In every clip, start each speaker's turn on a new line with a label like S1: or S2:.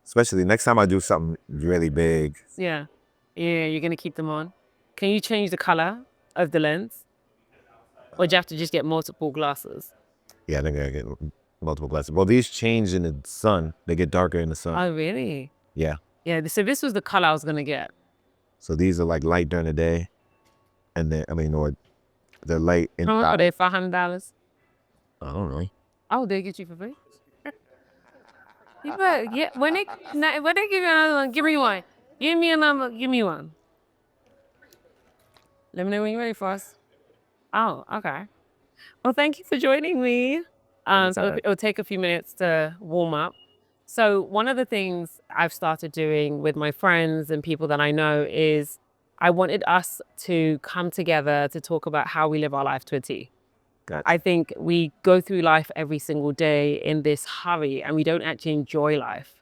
S1: Especially next time I do something really big.
S2: Yeah. Yeah, you're going to keep them on. Can you change the color of the lens? Or do you have to just get multiple glasses?
S1: Yeah, I think I get multiple glasses. Well, these change in the sun. They get darker in the sun.
S2: Oh, really?
S1: Yeah.
S2: Yeah, so this was the color I was going to get.
S1: So these are like light during the day. And then, or they're light in
S2: How much are they? $500?
S1: I don't know.
S2: Oh, they get you for free? You better, yeah, when they give you another one, give me one. Give me a number, give me one. Let me know when you're ready for us. Oh, okay. Well, thank you for joining me. So it'll take a few minutes to warm up. So one of the things I've started doing with my friends and people that I know is I wanted us to come together to talk about how we live our life to a T.
S1: Gotcha.
S2: I think we go through life every single day in this hurry and we don't actually enjoy life.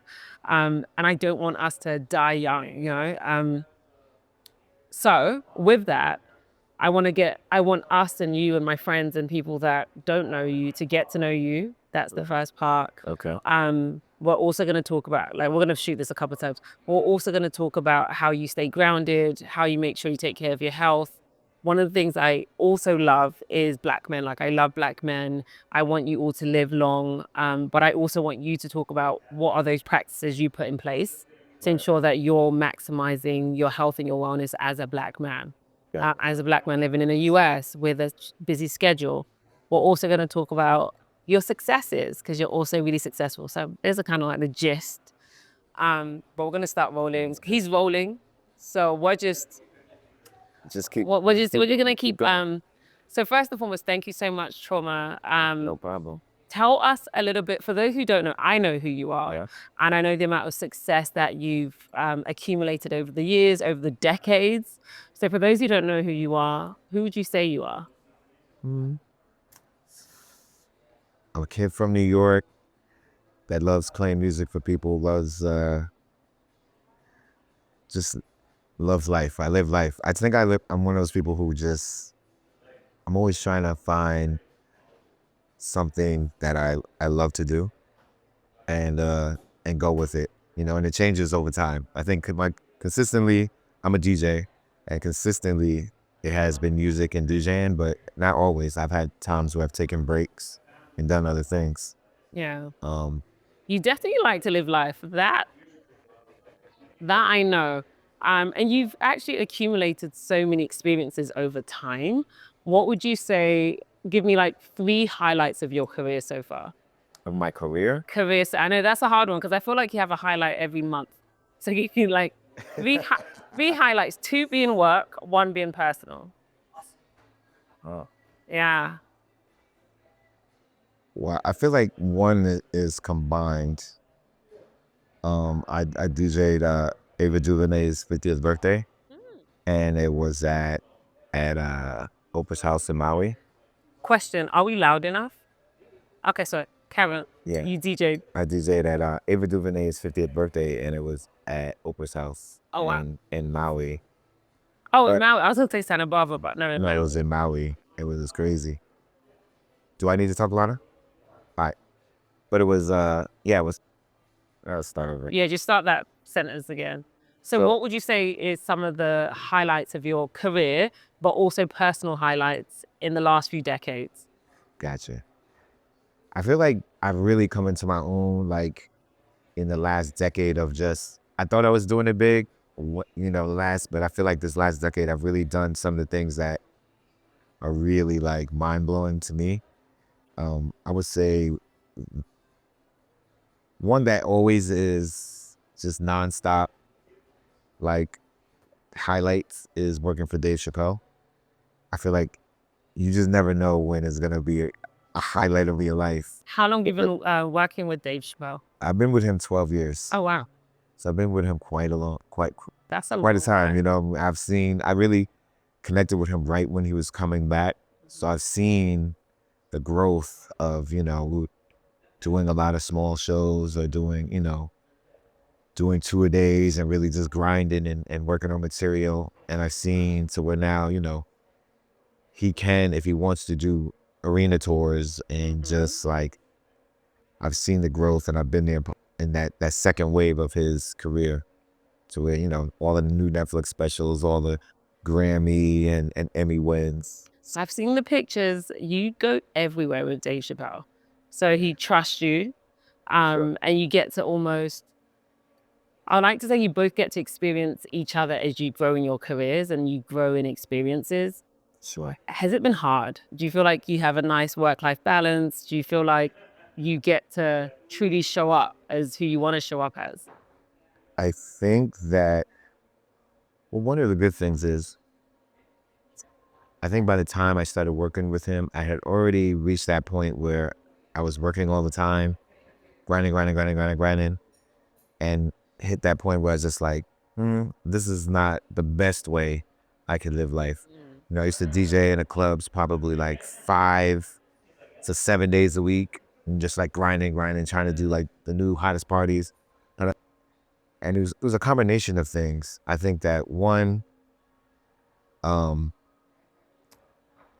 S2: And I don't want us to die young, you know? So with that, I want us and you and my friends and people that don't know you to get to know you. That's the first part.
S1: Okay.
S2: We're also going to talk about, we're going to shoot this a couple of times. We're also going to talk about how you stay grounded, how you make sure you take care of your health. One of the things I also love is Black men. I love Black men. I want you all to live long. But I also want you to talk about what are those practices you put in place to ensure that you're maximizing your health and your wellness as a Black man. As a Black man living in the US with a busy schedule. We're also going to talk about your successes because you're also really successful. So there's a kind of the gist. But we're going to start rolling. He's rolling. So we're just
S1: keep.
S2: we're going to keep. So first and foremost, thank you so much, Trauma.
S1: No problem.
S2: Tell us a little bit, for those who don't know, I know who you are.
S1: Yeah.
S2: And I know the amount of success that you've accumulated over the years, over the decades. So for those who don't know who you are, who would you say you are?
S1: I'm a kid from New York that loves playing music for people, just loves life. I live life. I'm one of those people who I'm always trying to find something that I love to do and go with it, and it changes over time. I think consistently, I'm a DJ, and consistently it has been music and DJing, but not always. I've had times where I've taken breaks and done other things.
S2: Yeah. You definitely like to live life. That I know. And you've actually accumulated so many experiences over time. What would you say, give me 3 highlights of your career so far?
S1: Of my career?
S2: I know that's a hard one because I feel like you have a highlight every month. So you can three highlights, 2 being work, 1 being personal.
S1: Oh.
S2: Yeah.
S1: Well, I feel like 1 is combined. I DJ'd Ava DuVernay's 50th birthday, and it was at Oprah's house in Maui.
S2: Question, are we loud enough? Okay, so Karen,
S1: Yeah.
S2: you DJ'd.
S1: I DJ'd at Ava DuVernay's 50th birthday, and it was at Oprah's house in Maui.
S2: Oh, in Maui. I was going to say Santa Barbara, but no.
S1: No, it was in Maui. It was crazy. Do I need to talk louder? All right. But it was, it was, I'll start over.
S2: Yeah, just start that sentence again. So what would you say is some of the highlights of your career, but also personal highlights in the last few decades?
S1: Gotcha. I feel like I've really come into my own, in the last decade of I thought I was doing it big, but I feel like this last decade, I've really done some of the things that are really mind-blowing to me. I would say one that always is just nonstop, highlights is working for Dave Chappelle. I feel like you just never know when it's going to be a highlight of your life.
S2: How long have you been working with Dave Chappelle?
S1: I've been with him 12 years.
S2: Oh, wow.
S1: So I've been with him quite a time. I really connected with him right when he was coming back. So I've seen the growth of, doing a lot of small shows or doing tour-a-days and really just grinding and working on material. And I've seen to where now, he can, if he wants to, do arena tours and just I've seen the growth and I've been there that second wave of his career, to where, you know, all the new Netflix specials, all the Grammy and Emmy wins.
S2: So I've seen the pictures. You go everywhere with Dave Chappelle. So he trusts you. And you get to almost, I like to say you both get to experience each other as you grow in your careers and you grow in experiences.
S1: Sure.
S2: Has it been hard? Do you feel like you have a nice work-life balance? Do you feel like you get to truly show up as who you want to show up as?
S1: I think that, well, one of the good things is, I think by the time I started working with him, I had already reached that point where I was working all the time, grinding, and hit that point where I was just like, this is not the best way I could live life. You know, I used to DJ in the clubs probably like 5 to 7 days a week, and just like grinding, trying to do like the new hottest parties. And it was a combination of things. I think that one, I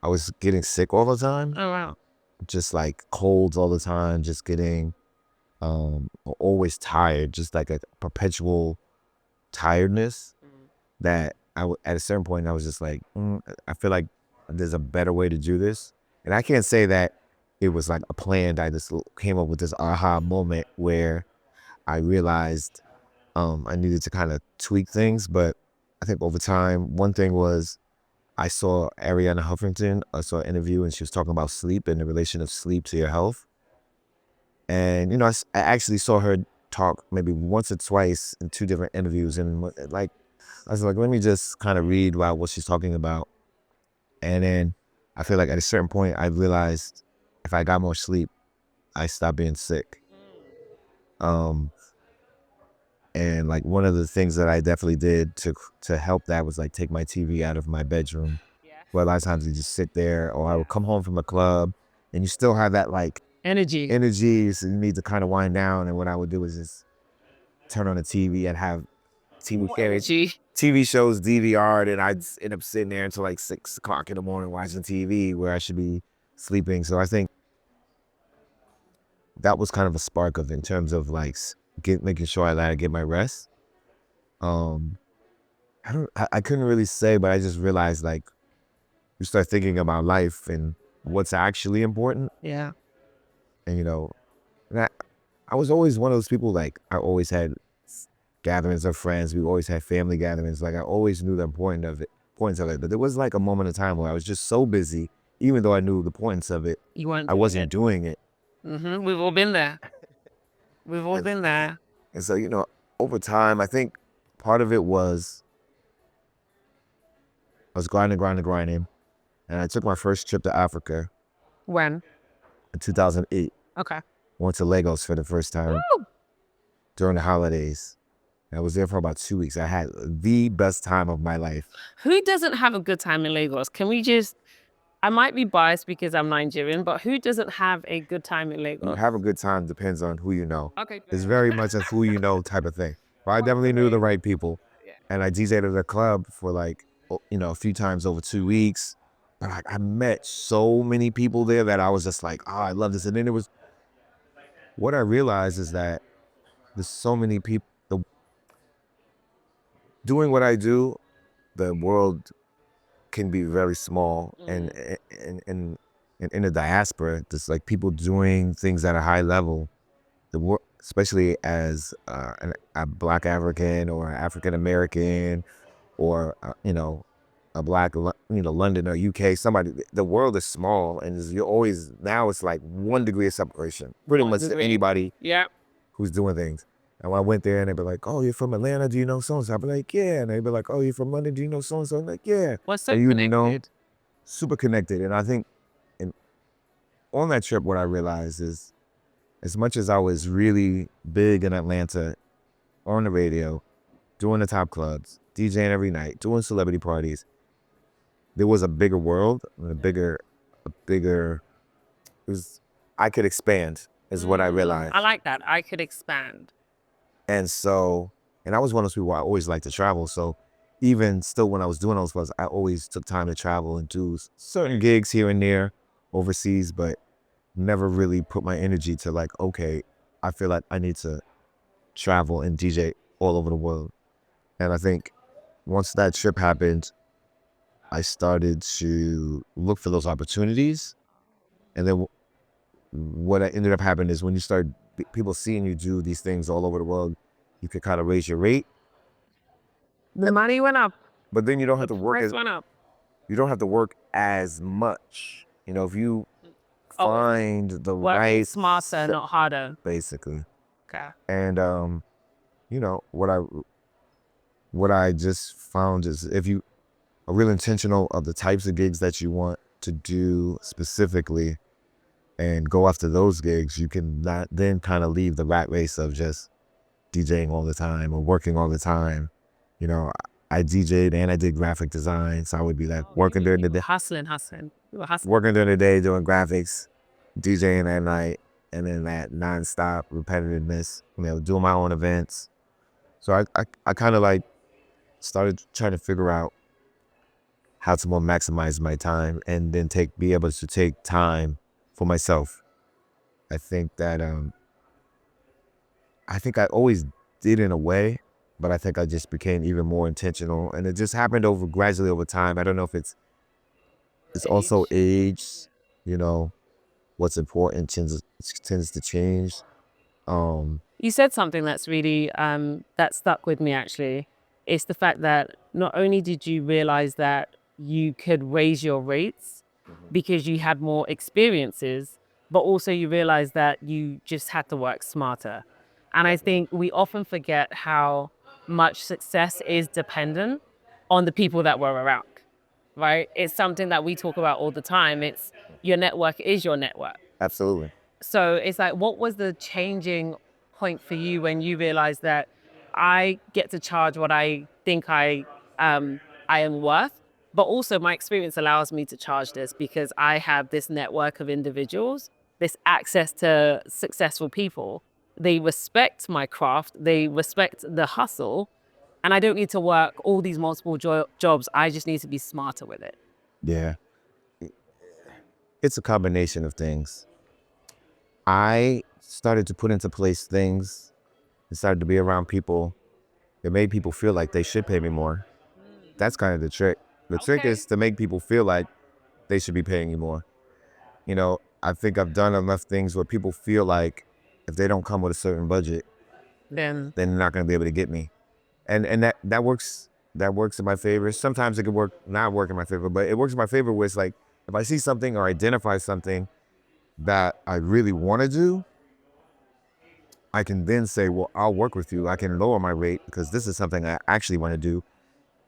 S1: was getting sick all the time,
S2: Oh, wow.
S1: just like colds all the time, just getting always tired, just like a perpetual tiredness that at a certain point I was just like, I feel like there's a better way to do this. And I can't say that it was like a plan. I just came up with this aha moment where I realized I needed to kind of tweak things. But I think over time, one thing was, I saw Ariana Huffington. I saw an interview and she was talking about sleep and the relation of sleep to your health. And, you know, I actually saw her talk maybe once or twice in 2 different interviews. And like, I was like, let me just kind of read about what she's talking about. And then I feel like at a certain point, I realized if I got more sleep, I stopped being sick. And like one of the things that I definitely did to help that was like take my TV out of my bedroom. Where a lot of times you just sit there, or I would come home from a club and you still have that like
S2: Energy.
S1: so you need to kind of wind down. And what I would do is just turn on the TV and have TV shows DVR'd, and I'd end up sitting there until like 6 o'clock in the morning watching TV where I should be sleeping. So I think that was kind of a spark of, in terms of like making sure I get my rest. I couldn't really say, but I just realized like you start thinking about life and what's actually important.
S2: Yeah.
S1: And, you know, and I was always one of those people, like I always had gatherings of friends. We always had family gatherings. Like I always knew the importance of it. But there was like a moment of time where I was just so busy, even though I knew the importance of it,
S2: You weren't
S1: I wasn't doing it.
S2: We've all been there. We've all been there.
S1: And so, you know, over time, I think part of it was I was grinding. And I took my first trip to Africa
S2: When?
S1: in 2008.
S2: Okay.
S1: Went to Lagos for the first time
S2: Woo!
S1: during the holidays. I was there for about 2 weeks. I had the best time of my life.
S2: Who doesn't have a good time in Lagos? Can we just, I might be biased because I'm Nigerian, but who doesn't have a good time in
S1: You
S2: Lagos?
S1: have a good time depends on who you know.
S2: Okay.
S1: It's very much a who you know type of thing. But I definitely knew the right people. And I DJ'd at a club for like, you know, a few times over 2 weeks. But like, I met so many people there that I was just like, oh, I love this. And then what I realized is that there's so many people doing what I do. The world can be very small, and in the diaspora, there's like people doing things at a high level. Especially as a Black African or African American, or you know, a Black, you know, London or UK, somebody. The world is small, and you're always, now it's like 1 degree of separation. Pretty much to anybody
S2: Yeah.
S1: who's doing things. And when I went there and they'd be like, oh, you're from Atlanta, do you know so-and-so? I'd be like, yeah. And they'd be like, oh, you're from London, do you know so-and-so? I'm like, yeah.
S2: What's so
S1: And you
S2: connected?
S1: know, super connected. And I think on that trip, what I realized is, as much as I was really big in Atlanta, on the radio, doing the top clubs, DJing every night, doing celebrity parties, there was a bigger world, I could expand, is what I realized.
S2: I like that. I could expand.
S1: And so, and I was one of those people, I always liked to travel. So even still, when I was doing those clubs, I always took time to travel and do certain gigs here and there overseas, but never really put my energy to like, okay, I feel like I need to travel and DJ all over the world. And I think once that trip happened, I started to look for those opportunities. And then what ended up happening is when you start people seeing you do these things all over the world, you could kind of raise your rate,
S2: The money went up.
S1: but then you don't have
S2: The
S1: to work
S2: price
S1: as
S2: went up.
S1: you don't have to work as much. You know, if you
S2: Oh,
S1: find the
S2: work
S1: right
S2: smarter, not harder.
S1: basically.
S2: Okay.
S1: And you know, what I just found is if you are real intentional of the types of gigs that you want to do specifically and go after those gigs, you can not then kind of leave the rat race of just DJing all the time or working all the time. You know, I DJ'd and I did graphic design, so I would be like working during the day,
S2: Hustling. You were hustling.
S1: working during the day doing graphics, DJing at night, and then that nonstop repetitiveness. You know, doing my own events. So I kind of like started trying to figure out how to more maximize my time and then be able to take time for myself. I think that I think I always did in a way, but I think I just became even more intentional, and it just happened gradually over time. I don't know if it's also age, you know, what's important tends to change.
S2: You said something that's really that stuck with me actually. It's the fact that not only did you realize that you could raise your rates because you had more experiences, but also you realize that you just had to work smarter. And I think we often forget how much success is dependent on the people that we're around, right? It's something that we talk about all the time. It's your network is your network.
S1: Absolutely.
S2: So it's like, what was the changing point for you when you realized that I get to charge what I think I am worth, but also my experience allows me to charge this because I have this network of individuals, this access to successful people. They respect my craft, they respect the hustle, and I don't need to work all these multiple jobs. I just need to be smarter with it.
S1: Yeah, it's a combination of things. I started to put into place things and started to be around people that made people feel like they should pay me more. That's kind of the trick. The trick is to make people feel like they should be paying you more. You know, I think I've done enough things where people feel like if they don't come with a certain budget,
S2: Then
S1: then they're not going to be able to get me. And that works. That works in my favor. Sometimes it could not work in my favor, but it works in my favor where it's like if I see something or identify something that I really want to do, I can then say, well, I'll work with you. I can lower my rate because this is something I actually want to do.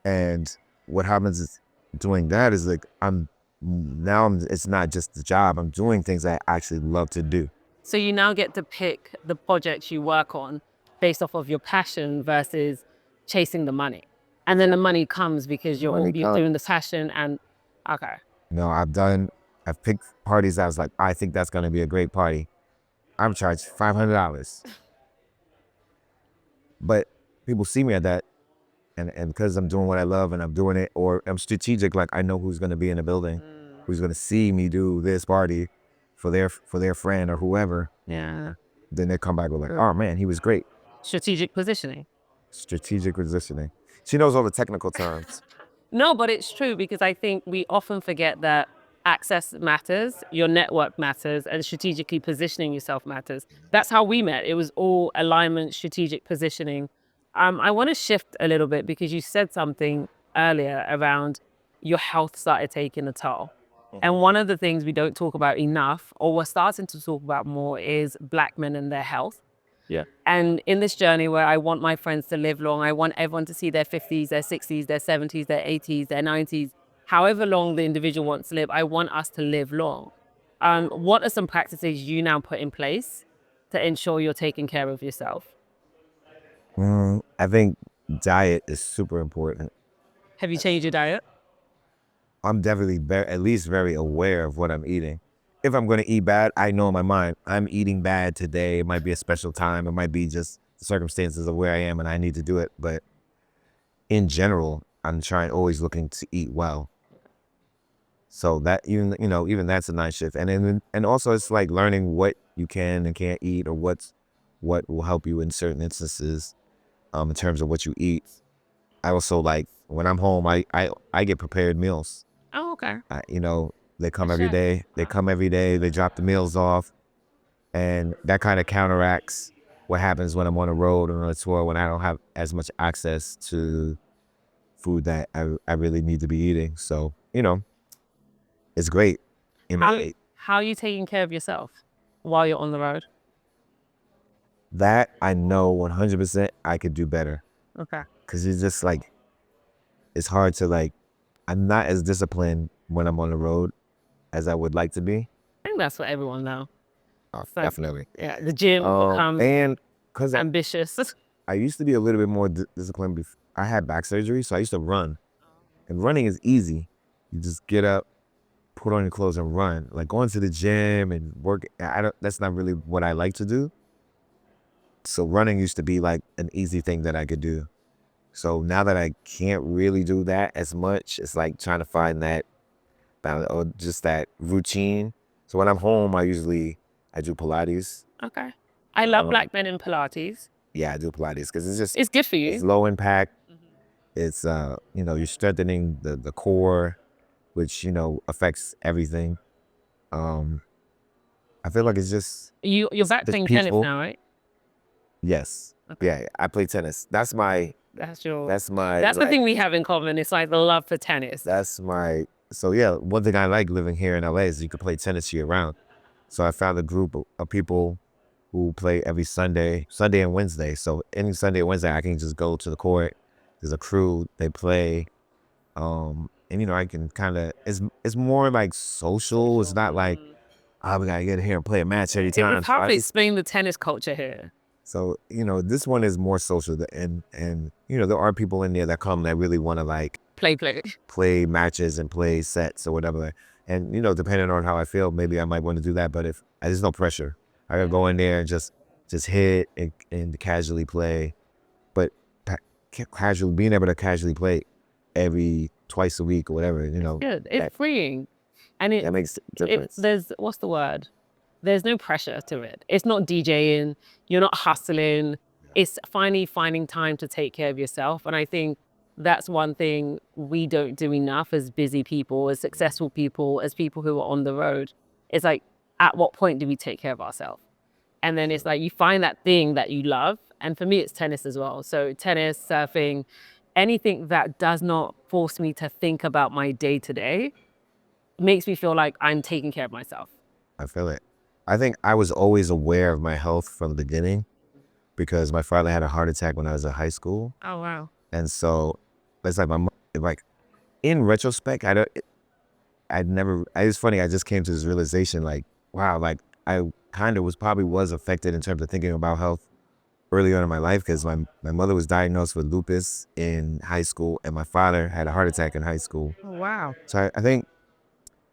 S1: And what happens is doing that is like it's not just the job. I'm doing things I actually love to do.
S2: so you now get to pick the projects you work on based off of your passion versus chasing the money. And then the money comes because you're doing the passion and okay.
S1: You know, I've picked parties I was like, I think that's going to be a great party. I'm charged $500. But people see me at that. And because I'm doing what I love and I'm doing it, or I'm strategic, like I know who's going to be in the building, who's going to see me do this party for their friend or whoever.
S2: Yeah.
S1: Then they come back with like, oh man, he was great.
S2: Strategic positioning.
S1: Strategic positioning. She knows all the technical terms.
S2: No, but it's true because I think we often forget that access matters, your network matters, and strategically positioning yourself matters. That's how we met. It was all alignment, strategic positioning. I want to shift a little bit because you said something earlier around your health started taking a toll. And one of the things we don't talk about enough, or we're starting to talk about more, is Black men and their health.
S1: Yeah.
S2: And in this journey where I want my friends to live long, I want everyone to see their 50s, their 60s, their 70s, their 80s, their 90s, however long the individual wants to live, I want us to live long. What are some practices you now put in place to ensure you're taking care of yourself?
S1: I think diet is super important.
S2: Have you changed your diet?
S1: I'm definitely at least very aware of what I'm eating. If I'm going to eat bad, I know in my mind, I'm eating bad today. It might be a special time. It might be just the circumstances of where I am and I need to do it. But in general, I'm always looking to eat well. So that even that's a nice shift. And also it's like learning what you can and can't eat or what will help you in certain instances, in terms of what you eat. I also like when I'm home, I get prepared meals.
S2: Oh, okay.
S1: You know, they come
S2: A
S1: every
S2: chef.
S1: day. They come every day. They drop the meals off, and that kind of counteracts what happens when I'm on the road or on a tour when I don't have as much access to food that I really need to be eating. So it's great.
S2: How are you taking care of yourself while you're on the road?
S1: That I know 100% I could do better
S2: Okay.
S1: because it's just like it's hard to like. I'm not as disciplined when I'm on the road as I would like to be.
S2: I think that's what everyone now. It's like,
S1: Definitely.
S2: yeah, the gym becomes
S1: And because
S2: ambitious.
S1: I used to be a little bit more disciplined. I had back surgery, so I used to run, and running is easy. You just get up, put on your clothes, and run. Like going to the gym and work. I don't. That's not really what I like to do. So running used to be like an easy thing that I could do. So now that I can't really do that as much, it's like trying to find that balance or just that routine. So when I'm home, I do Pilates.
S2: Okay. I love black men in Pilates.
S1: Yeah, I do Pilates because
S2: It's good for
S1: it's
S2: you.
S1: low impact. It's you're strengthening the core, which affects everything. Um, I feel like
S2: You're back
S1: it's
S2: playing tennis
S1: peaceful.
S2: now, right?
S1: Yes.
S2: Okay.
S1: Yeah, I play tennis. That's my
S2: That's your
S1: that's my
S2: that's the
S1: like
S2: thing we have in common. It's like the love for tennis.
S1: that's my so yeah, one thing I like living here in LA is you can play tennis year round. So I found a group of people who play every Sunday and Wednesday. So any Sunday or Wednesday I can just go to the court. There's a crew, they play. And I can kinda it's more like social. It's not like, oh, we gotta get here and play a match every
S2: It was
S1: time. So
S2: hard
S1: I
S2: to
S1: just
S2: explain the tennis culture here.
S1: so this one is more social and there are people in there that come that really wanna like
S2: Play.
S1: play matches and play sets or whatever. And depending on how I feel, maybe I might want to do that. But if there's no pressure, I gotta go in there and just hit and casually play. But casually being able to casually play every twice a week or whatever,
S2: Good. It's
S1: that
S2: freeing. And
S1: that makes a
S2: it
S1: difference.
S2: there's what's the word? There's no pressure to it. It's not DJing, you're not hustling. It's finally finding time to take care of yourself. And I think that's one thing we don't do enough as busy people, as successful people, as people who are on the road. It's like, at what point do we take care of ourselves? And then it's like you find that thing that you love. And for me, it's tennis as well. So tennis, surfing, anything that does not force me to think about my day to day makes me feel like I'm taking care of myself.
S1: I feel it. I think I was always aware of my health from the beginning because my father had a heart attack when I was in high school.
S2: Oh, wow.
S1: And so it's like like in retrospect, I'd never, it's funny. I just came to this realization like, wow, like I kind of was affected in terms of thinking about health early on in my life because my mother was diagnosed with lupus in high school and my father had a heart attack in high school.
S2: Oh, wow.
S1: So I think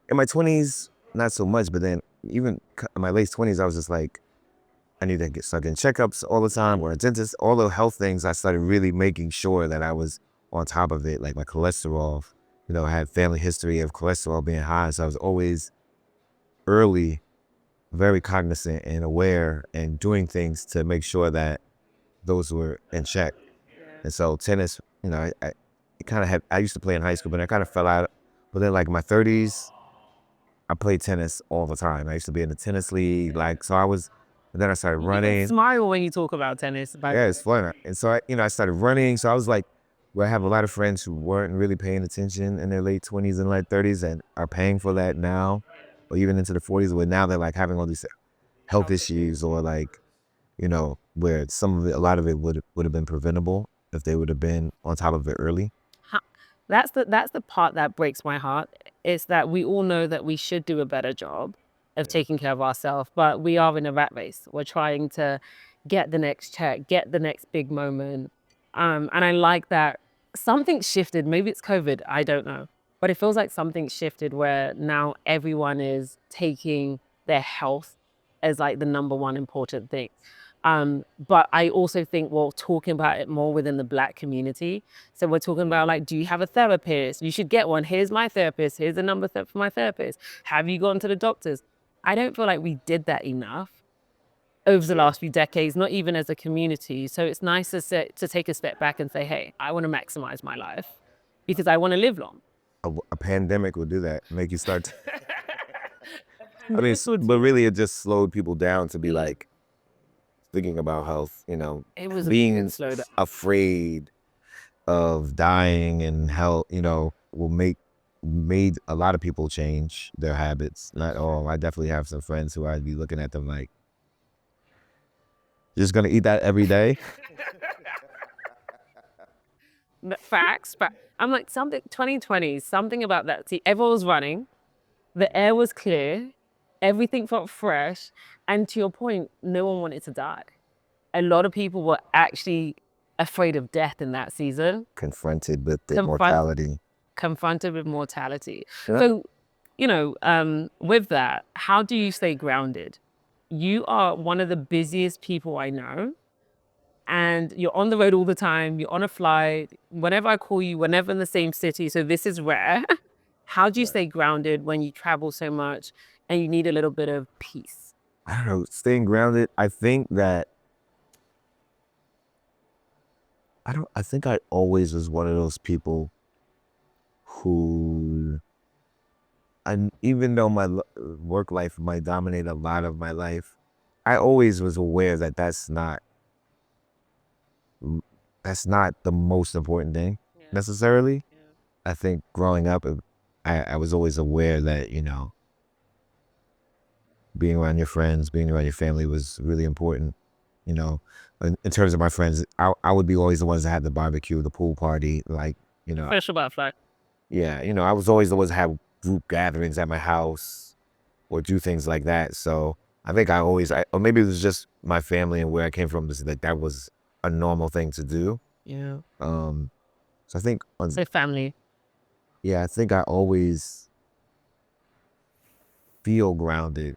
S1: in my 20s, not so much, but then even in my late 20s, I was just like, I need to start getting checkups all the time or a dentist, all the health things. I started really making sure that I was on top of it, like my cholesterol. I had family history of cholesterol being high. So I was always early, very cognizant and aware and doing things to make sure that those were in check. And so tennis, I it kind of had, I used to play in high school, but I kind of fell out. But then like my 30s, I played tennis all the time. I used to be in the tennis league. And then I started
S2: You even
S1: running.
S2: smile when you talk about tennis, by
S1: Yeah,
S2: the
S1: it's
S2: way.
S1: fun. And so I started running. So I was like, I have a lot of friends who weren't really paying attention in their late 20s and late 30s and are paying for that now, or even into the 40s, where now they're like having all these health issues or like, where a lot of it would have been preventable if they would have been on top of it early.
S2: Ha- that's the part that breaks my heart. Is that we all know that we should do a better job of
S1: Yeah.
S2: taking care of ourselves, but we are in a rat race. We're trying to get the next check, get the next big moment. And I like that something shifted. Maybe it's COVID, I don't know. But it feels like something shifted where now everyone is taking their health as like the number one important thing. But I also think we're talking about it more within the Black community. So we're talking about like, do you have a therapist? You should get one. Here's my therapist. Here's the number for my therapist. Have you gone to the doctors? I don't feel like we did that enough. over the last few decades, not even as a community. So it's nice to take a step back and say, hey, I want to maximize my life because I want to live long.
S1: A pandemic will do that, make you start. I mean,
S2: This would
S1: but really, it just slowed people down to be like thinking about health. You know,
S2: it was a
S1: being
S2: bit slow down.
S1: afraid of dying and health. You know, will made a lot of people change their habits. Not all. I definitely have some friends who I'd be looking at them like, "You're just gonna eat that every day?"
S2: Facts, but I'm like, something 2020, something about that. See, everyone was running, the air was clear, everything felt fresh, and to your point, no one wanted to die. A lot of people were actually afraid of death in that season,
S1: Confronted with the
S2: Confront-
S1: mortality.
S2: confronted with mortality.
S1: Yeah.
S2: So, with that, how do you stay grounded? You are one of the busiest people I know, and you're on the road all the time. You're on a flight. Whenever I call you, whenever in the same city. So this is rare. How do you stay grounded when you travel so much and you need a little bit of peace?
S1: I don't know, staying grounded. I think that I think I always was one of those people who, and even though my work life might dominate a lot of my life, I always was aware that that's not the most important thing necessarily. I think growing up, I was always aware that, you know, being around your friends, being around your family was really important. You know, in terms of my friends, I would be always the ones that had the barbecue, the pool party, like, you know,
S2: Special butterfly.
S1: yeah, you know, I was always the ones that have group gatherings at my house or do things like that. So I think or maybe it was just my family and where I came from, that was a normal thing to do.
S2: Yeah.
S1: So I think,
S2: So family.
S1: yeah, I think I always feel grounded.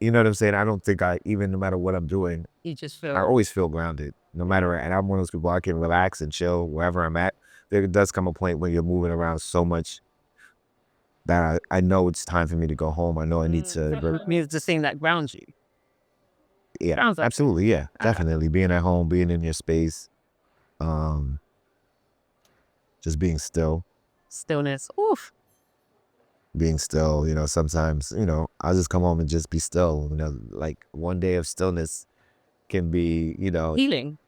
S1: You know what I'm saying? I don't think even no matter what I'm doing,
S2: You just
S1: I
S2: feel
S1: always feel grounded, no matter. And I'm one of those people, I can relax and chill wherever I'm at. There does come a point when you're moving around so much that I know it's time for me to go home. I know I need to.
S2: means just seeing that grounds you.
S1: Yeah,
S2: Sounds like
S1: absolutely. Yeah, definitely. Being at home, being in your space, um, just being still,
S2: stillness. Oof.
S1: you know, sometimes, you know, I'll just come home and just be still, you know, like one day of stillness can be, you know,
S2: Healing.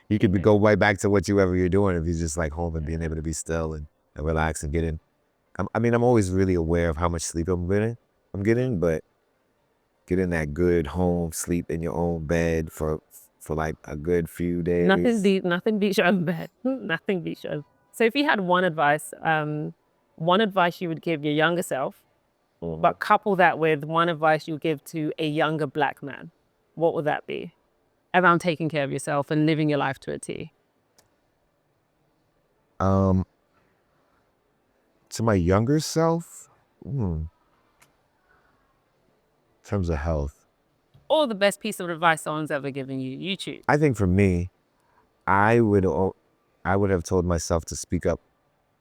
S1: you could go right back to whatever you're doing if you're just like home and being able to be still and relax and get in. I mean, I'm always really aware of how much sleep I'm getting, but getting that good home sleep in your own bed for like a good few days.
S2: Nothing beats your own bed. Nothing beats your own. So if you had one advice you would give your younger self, but couple that with one advice you give to a younger Black man, what would that be? Around taking care of yourself and living your life to a T.
S1: Um, to my younger self, in terms of health,
S2: Or the best piece of advice someone's ever given you. You choose.
S1: I think for me, I would I would have told myself to speak up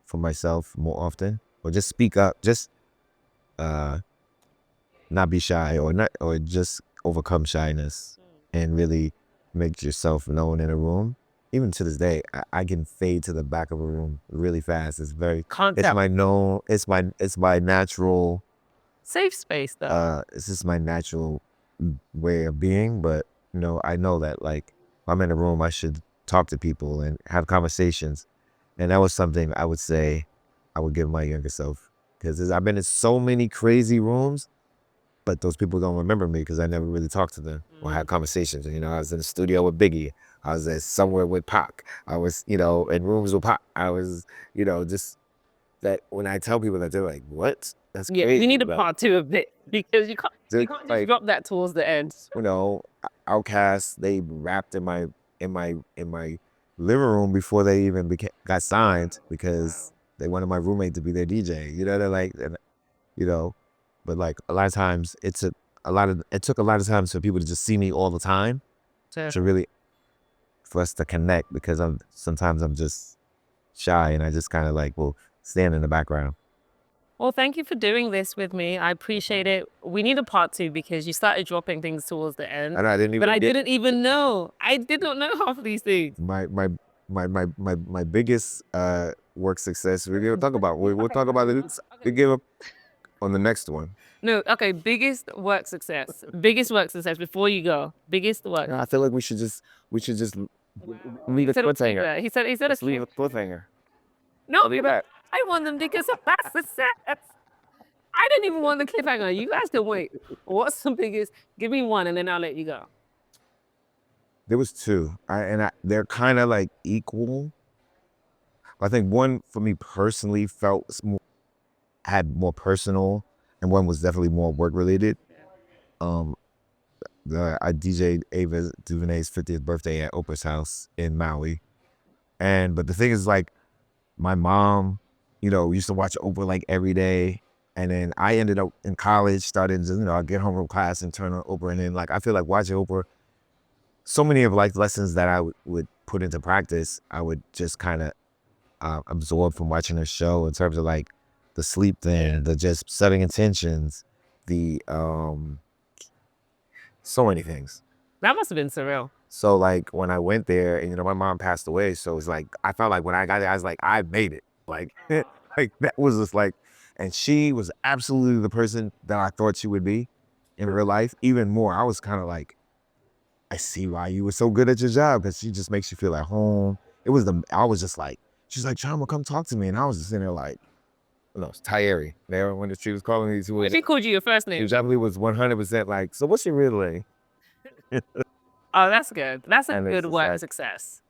S1: for myself more often, or just speak up, just uh, not be shy, or just overcome shyness and really make yourself known in a room. Even to this day, I can fade to the back of a room really fast.
S2: Can't
S1: It's
S2: tell.
S1: my known, it's my natural,
S2: Safe space though.
S1: it's just my natural way of being. But, you know, I know that like if I'm in a room, I should talk to people and have conversations. And that was something I would say I would give my younger self, because I've been in so many crazy rooms, but those people don't remember me because I never really talked to them or had conversations. You know, I was in the studio with Biggie. I was somewhere with Pac. I was, you know, in rooms with Pac. I was, you know, just that when I tell people that, they're like, "What? That's
S2: Yeah,
S1: crazy."
S2: we need a
S1: Bro."
S2: part two of it because you
S1: Just
S2: can't just
S1: like,
S2: drop that towards the end.
S1: you know, Outkast, they rapped in my living room before they even got signed because they wanted my roommate to be their DJ. You know, they're like, you know, but like a lot of times it took a lot of times for people to just see me all the time
S2: So
S1: to really, for us to connect, because sometimes I'm just shy and I just kind of like will stand in the background.
S2: Well, thank you for doing this with me. I appreciate it. We need a part 2 because you started dropping things towards the end,
S1: And I didn't
S2: but
S1: even
S2: I didn't even know. I did not know half of these things.
S1: my biggest work success. We're gonna talk about. We'll talk about it. We give up on the next one.
S2: No, okay, biggest work success. Biggest work success before you go. Biggest work.
S1: I feel like we should just leave a cliffhanger.
S2: He said
S1: Let's leave a cliffhanger.
S2: no,
S1: Leave that.
S2: I want them because of that success. I didn't even want the cliffhanger. You guys can wait. What's the biggest? Give me one and then I'll let you go.
S1: There was two. They're kind of like equal. I think one for me personally had more personal, and one was definitely more work related. I DJ'd Ava DuVernay's 50th birthday at Oprah's house in Maui, but the thing is, like, my mom, used to watch Oprah like every day, and then I ended up in college, started to, I get home from class and turn on Oprah, and then like I feel like watching Oprah, so many of like lessons that I would put into practice, I would just kind of absorb from watching her show in terms of like the sleep thing, the just setting intentions, the so many things.
S2: That must have been surreal.
S1: So like when I went there, and my mom passed away, so it's like I felt like when I got there, I was like, I made it. Like, like that was just like, and she was absolutely the person that I thought she would be in real life. Even more, I was kind of like, I see why you were so good at your job, because she just makes you feel at home. I was just like, she's like, Chama, come talk to me, and I was just in there like, no, it's Tyeri. There, when she was calling me to it,
S2: She called you your first
S1: she
S2: name.
S1: definitely was 100% like, so what's your real name?
S2: Oh, that's good. That's a
S1: And it's
S2: good
S1: just
S2: work
S1: like-
S2: success.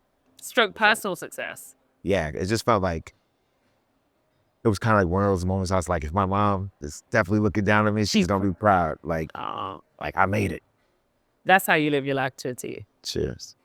S2: Stroke personal success.
S1: Yeah, it just felt like it was kind of like one of those moments. I was like, if my mom is definitely looking down at me, she's gonna be proud. Like I made it.
S2: That's how you live your life to a T.
S1: Cheers.